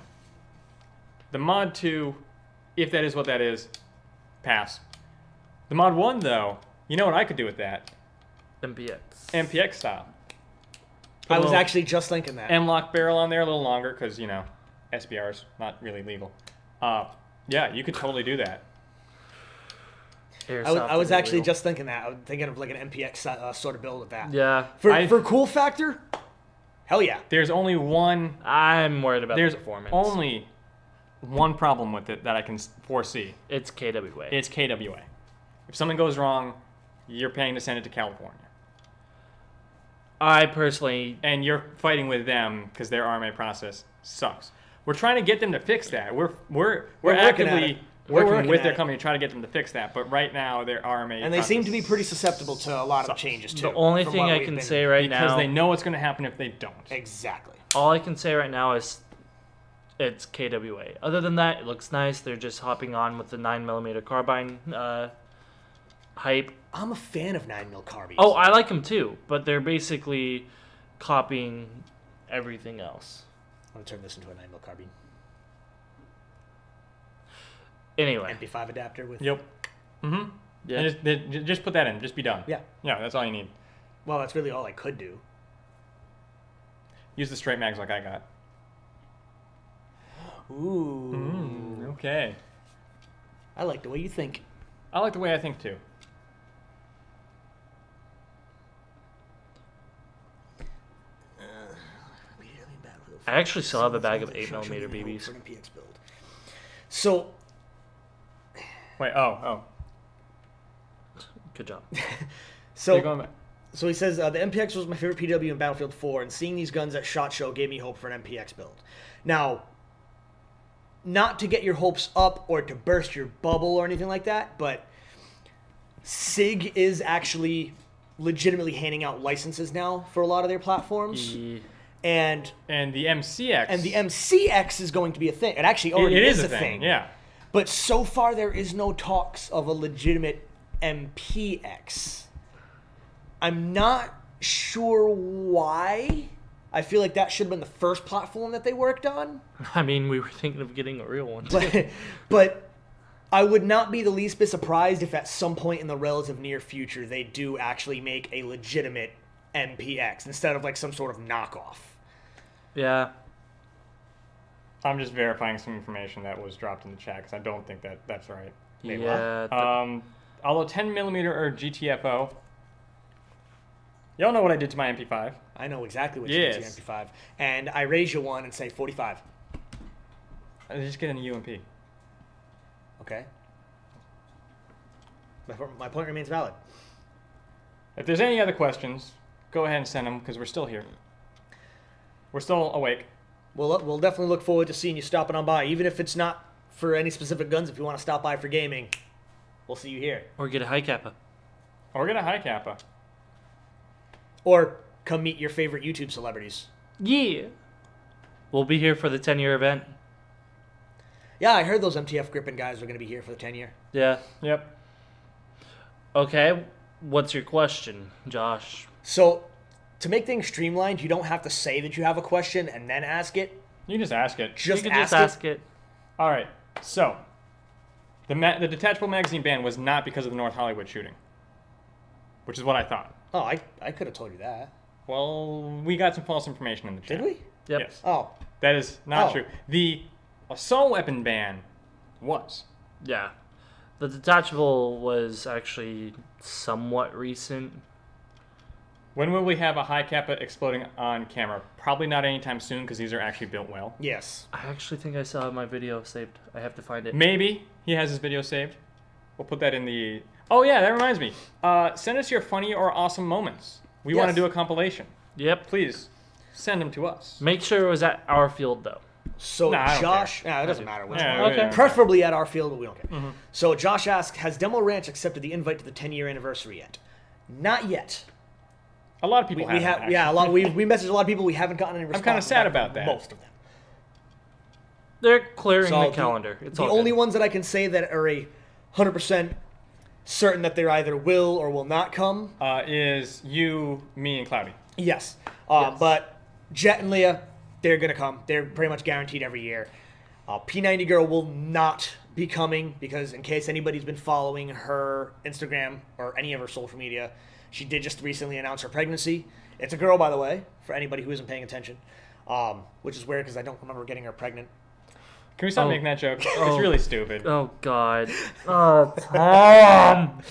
the Mod 2, if that is what that is, pass. The Mod 1, though, you know what I could do with that? MPX. MPX style. I was little actually just thinking that. M-lock barrel on there a little longer because, you know, SBR's not really legal. Yeah, you could totally do that. I was actually just thinking that. I was thinking of like an MPX sort of build with that. Yeah. For cool factor, hell yeah. There's only one. I'm worried about There's the performance. only one problem with it that I can foresee. It's KWA. It's KWA. If something goes wrong, you're paying to send it to California, I personally, and you're fighting with them because their RMA process sucks. We're trying to get them to fix that. We're working at actively it. We're working working with at their it. company trying to get them to fix that. But right now, their RMA And they seem to be process pretty susceptible to a lot of sucks. changes too. the only from thing what I we've can been- say right because now, they know what's going to happen if they don't. Exactly. all I can say right now is it's KWA. Other than that, it looks nice. They're just hopping on with the 9mm carbine hype. I'm a fan of 9mm carbines. Oh, I like them too, but they're basically copying everything else. I'm gonna turn this into a 9mm carbine. Anyway, MP5 adapter with. Yep. Mm-hmm. yeah. And just put that in. Just be done. Yeah. Yeah, that's all you need. Well, that's really all I could do. Use the straight mags like I got. Ooh. Okay. I like the way you think. I like the way I think too. I actually still have a bag of 8mm BBs. For an MPX build. So Wait. Oh. Good job. You're going back. So he says, the MPX was my favorite PW in Battlefield 4, and seeing these guns at SHOT Show gave me hope for an MPX build. Now, not to get your hopes up or to burst your bubble or anything like that, but SIG is actually legitimately handing out licenses now for a lot of their platforms. Yeah. And the MCX. the MCX is going to be a thing. It actually already it is is a thing. Yeah. But so far, there is no talks of a legitimate MPX. I'm not sure why. I feel like that should have been the first platform that they worked on. I mean, we were thinking of getting a real one. But I would not be the least bit surprised if at some point in the relative near future they do actually make a legitimate MPX instead of like some sort of knockoff. Yeah. I'm just verifying some information that was dropped in the chat because I don't think that's right. Yeah. Although 10mm or GTFO. Y'all know what I did to my MP5. I know exactly what Yes. you did to your MP5. And I raise you one and say 45. I just get in a UMP. Okay? My point remains valid. If there's any other questions, go ahead and send them because we're still here. We're still awake. We'll definitely look forward to seeing you stopping on by, even if it's not for any specific guns. If you want to stop by for gaming, we'll see you here. Or get a high kappa. Or get a high kappa. Or come meet your favorite YouTube celebrities. Yeah. We'll be here for the 10-year event. Yeah, I heard those MTF Grippin guys are going to be here for the 10-year. Yeah. Yep. Okay. What's your question, Josh? So, to make things streamlined, you don't have to say that you have a question and then ask it. You just ask it. Just you can ask just ask it. All right. So, the detachable magazine ban was not because of the North Hollywood shooting, which is what I thought. Oh, I could have told you that. Well, we got some false information in the chat. Did we? Yep. Yes. Oh. That is not Oh. true. The assault weapon ban was. Yeah. The detachable was actually somewhat recent. When will we have a high kappa exploding on camera? Probably not anytime soon because these are actually built well. Yes. I actually think I still have my video saved. I have to find it. Maybe he has his video saved. We'll put that in the... Oh yeah, that reminds me. Send us your funny or awesome moments. We want Yes. to do a compilation. Yep. Please, send them to us. Make sure it was at our field, though. So, Nah, I don't Josh... care. Nah, it doesn't matter which Yeah, one. we don't care. Preferably at our field, but we don't care. Mm-hmm. So, Josh asks, has Demo Ranch accepted the invite to the 10-year anniversary yet? Not yet. A lot of people We have. have, yeah, a lot. We messaged a lot of people. We haven't gotten any response. kinda sad back about from that. Most of them. They're clearing So the calendar. It's the all only good. ones that I can say that are 100% certain that they either will or will not come. Is you, me, and Cloudy. Yes. Yes. But Jet and Leah, they're gonna come. They're pretty much guaranteed every year. P90 Girl will not be coming because in case anybody's been following her Instagram or any of her social media, she did just recently announce her pregnancy. It's a girl, by the way, for anybody who isn't paying attention. Which is weird because I don't remember getting her pregnant. Can we stop Oh. making that joke? Oh. It's really stupid. Oh, God. Oh, Tom!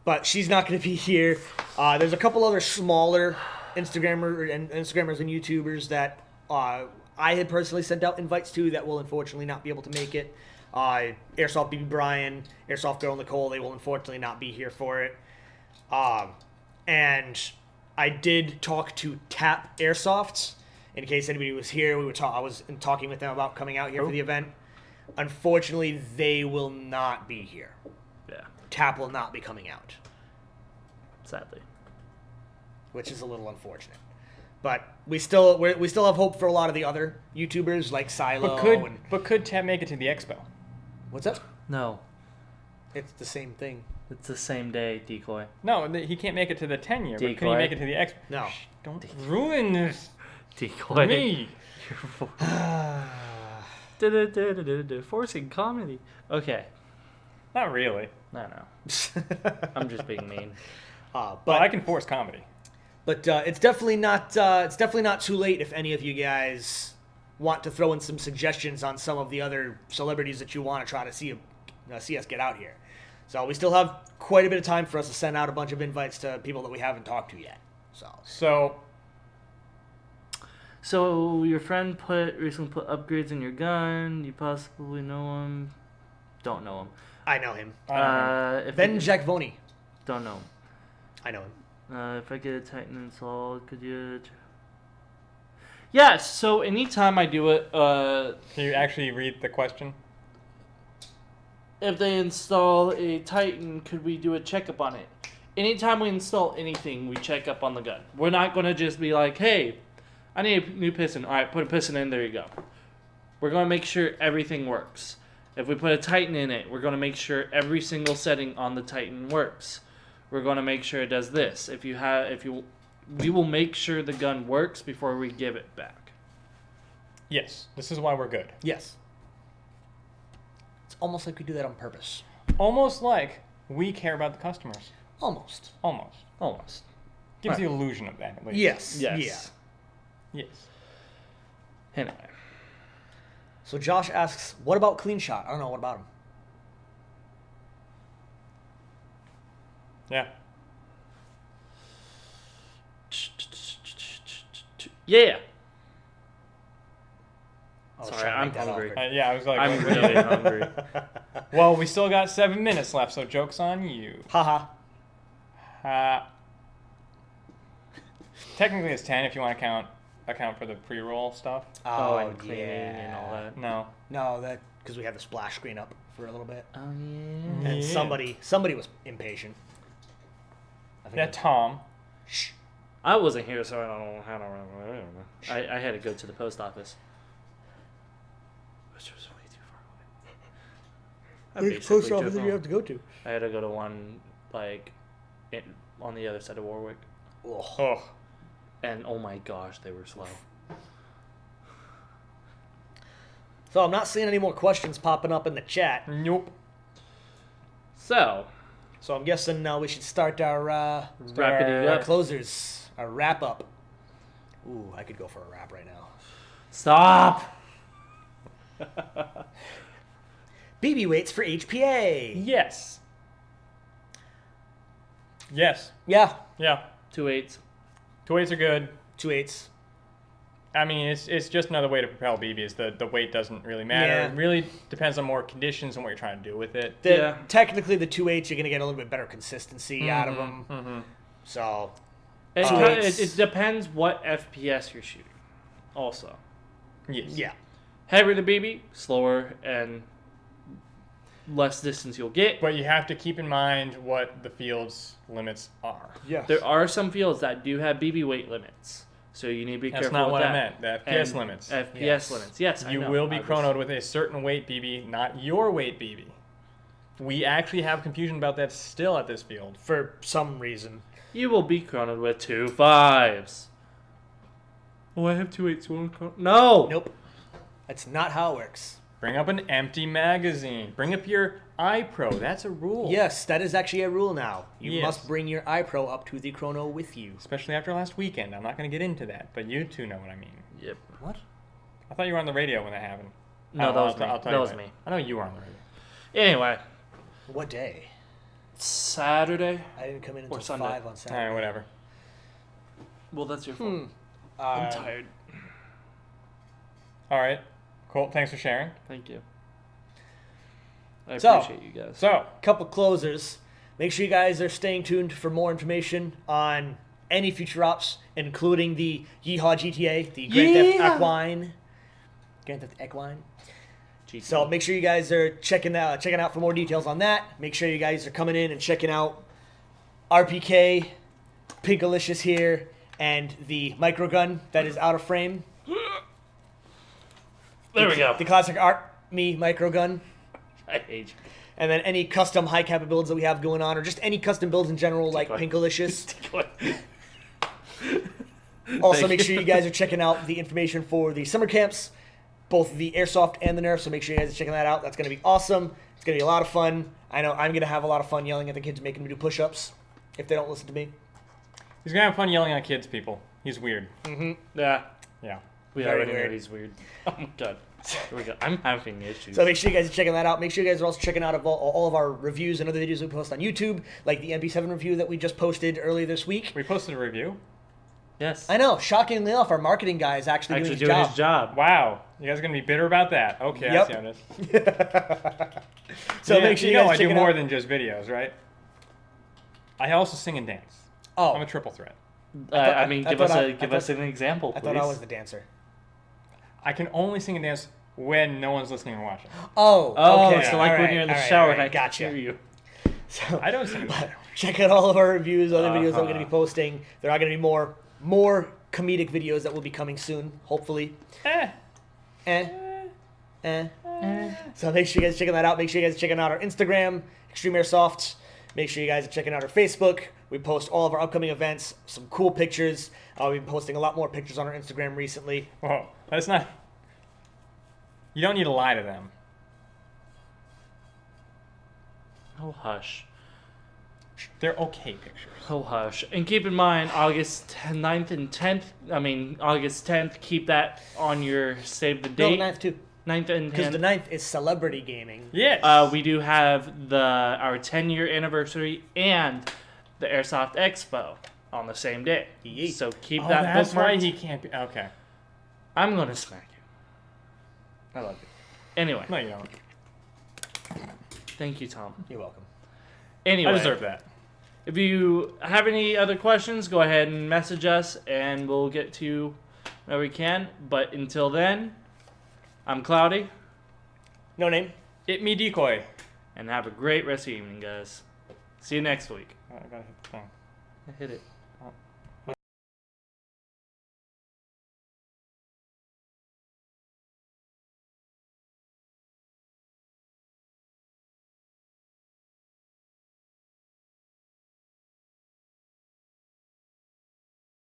But she's not going to be here. There's a couple other smaller Instagrammers and YouTubers that I had personally sent out invites to that will unfortunately not be able to make it. Airsoft BB Brian, Airsoft Girl Nicole, they will unfortunately not be here for it. And I did talk to Tap Airsofts. In case anybody was here, I was talking with them about coming out here for the event. Unfortunately, they will not be here. Yeah, Tap will not be coming out, sadly. which is a little unfortunate. But we still have hope for a lot of the other YouTubers like Silo. But could Tab make it to the expo? What's up? No, It's the same thing. it's the same day, Decoy. No, he can't make it to the 10-year. But can he Decoy. make it to the expo? No. Shh, don't ruin this Decoy. for me. Forcing comedy. Okay. Not really. I know. I'm just being mean. But but I can force comedy. But it's definitely not too late if any of you guys want to throw in some suggestions on some of the other celebrities that you want to try to see us get out here. So we still have quite a bit of time for us to send out a bunch of invites to people that we haven't talked to yet. So your friend recently put upgrades in your gun. You possibly know him. Don't know him. I know him. If Ben I Jacvoni. don't know him. I know him. If I get a Titan installed, could you? Yes. So anytime I do it, Can you actually read the question? if they install a Titan, could we do a checkup on it? Anytime we install anything, we check up on the gun. We're not going to just be like, hey, I need a new piston. All right, put a piston in. There you go. We're going to make sure everything works. If we put a Titan in it, we're going to make sure every single setting on the Titan works. We're going to make sure it does this. We will make sure the gun works before we give it back. Yes. This is why we're good. Yes. It's almost like we do that on purpose. Almost like we care about the customers. Almost. Almost. Gives the illusion of that, at least. Yes. Yes. Yes. Anyway. So Josh asks, what about Clean Shot? I don't know. What about him? Yeah. Yeah. I was Sorry, trying to I'm make that hungry. awkward. Yeah, I was like, I'm really hungry. well, we still got 7 minutes left, so joke's on you. Haha. Technically, it's 10 if you want to count account for the pre-roll stuff? Oh, and cleaning and all that. No. No, that because we had the splash screen up for a little bit, Oh yeah. and Yeah. somebody was impatient. I think Yeah, it was- Tom. Shh. I wasn't here, so I don't know how to run. I had to go to the post office, which was way too far away. I Which basically post office drove did you home. have to go to? I had to go to one on the other side of Warwick, Ugh. Oh. and oh my gosh, they were slow. So I'm not seeing any more questions popping up in the chat. Nope. So So I'm guessing we should start our wrap it our up. closers, our wrap up. Ooh, I could go for a wrap right now. Stop. BB weights for HPA. Yes. Yes. Yeah, Yeah. 2 8s. 2/8s are good. 2/8. I mean, it's just another way to propel BBs. The weight doesn't really matter. Yeah. It really depends on more conditions and what you're trying to do with it. Yeah. Technically, the 2/8 you're gonna get a little bit better consistency out of them. Mm-hmm. So It, Two kinda- eights. it depends what FPS you're shooting. Also, Yes. yeah, heavier the BB, slower and less distance you'll get. But you have to keep in mind what the field's limits are. yeah. There are some fields that do have BB weight limits, so you need to be That's careful not with what that. I meant. The FPS And limits. FPS Yes. limits. Yes, I You know. will be I was- chronoed with a certain weight BB, not your weight BB. We actually have confusion about that still at this field. For some reason. You will be chronoed with 2 5s. Oh, I have 2 8s. No. Nope. That's not how it works. Bring up an empty magazine. Bring up your iPro. That's a rule. Yes, that is actually a rule now. You Yes. must bring your iPro up to the chrono with you. Especially after last weekend. I'm not going to get into that, but you two know what I mean. Yep. What? I thought you were on the radio when that happened. No, Oh, that was I'll me. I'll tell That you was later. me. I know you were on the radio. Anyway, What day? Saturday. I didn't come in Or until Sunday. 5 on All right, Saturday. whatever. Well, that's your fault. I'm I'm tired. All right. Cool. Thanks for sharing. Thank you. I So- appreciate you guys. So, Couple closers. Make sure you guys are staying tuned for more information on any future ops, including the Yeehaw GTA, the Grand Theft Yeah. Equine. Grand Theft Equine. GT. So make sure you guys are checking out for more details on that. Make sure you guys are coming in and checking out RPK, Pinkalicious here, and the microgun that is out of frame. there we go. The classic Art Me microgun. I hate you. And then any custom high cap builds that we have going on, or just any custom builds in general, like Decoy. Pinkalicious. Thank Also, make you. sure you guys are checking out the information for the summer camps, both the Airsoft and the Nerf, so make sure you guys are checking that out. That's going to be awesome. It's going to be a lot of fun. I know I'm going to have a lot of fun yelling at the kids, making them do push-ups if they don't listen to me. he's going to have fun yelling at kids, people. He's weird. Yeah. Yeah. We Very already weird. know he's weird. Oh my god. Here we go. I'm having issues. So make sure you guys are checking that out. Make sure you guys are also checking out all of our reviews and other videos we post on YouTube, like the MP7 review that we just posted earlier this week. We posted a review. yes. I know, shockingly enough, our marketing guy is actually, Actually doing his job. Wow. You guys are going to be bitter about that. Okay, Yep. I see how it is. So Yeah, make sure you know guys I check do it more out. than just videos, right? I also sing and dance. Oh, I'm a triple threat. I mean, I give thought us I- a I give thought- us an example, I please. thought I was the dancer. I can only sing and dance when no one's listening or watching. Oh, Oh, okay. so like all when right, you're in the all right, shower all and I right, can gotcha. hear you. So, I don't sing and but dance. check out all of our reviews, other videos that we're going to be Uh-huh. posting. There are going to be more comedic videos that will be coming soon, hopefully. So make sure you guys are checking that out. Make sure you guys are checking out our Instagram, Extreme Airsoft. Make sure you guys are checking out our Facebook. We post all of our upcoming events, some cool pictures. We've been posting a lot more pictures on our Instagram recently. Whoa, that's not. You don't need to lie to them. Oh hush. They're okay pictures. Oh hush. And keep in mind August 9th and 10th. I mean August 10th. Keep that on your save the No, date. the 9th too. 9th and Because 10th. the 9th is celebrity gaming. Yes. We do have our 10-year anniversary and the Airsoft Expo on the same day. Yeet. So keep Oh, that that's why bookmarked. he can't be. Okay. I'm gonna smack you. I love you. Anyway, No, you don't. thank you, Tom. You're welcome. Anyway, I deserve that. if you have any other questions, go ahead and message us, and we'll get to you whenever we can. But until then, I'm Cloudy, No name. It me decoy. and have a great rest of your evening, guys. See you next week. I gotta hit the thing. Hit it.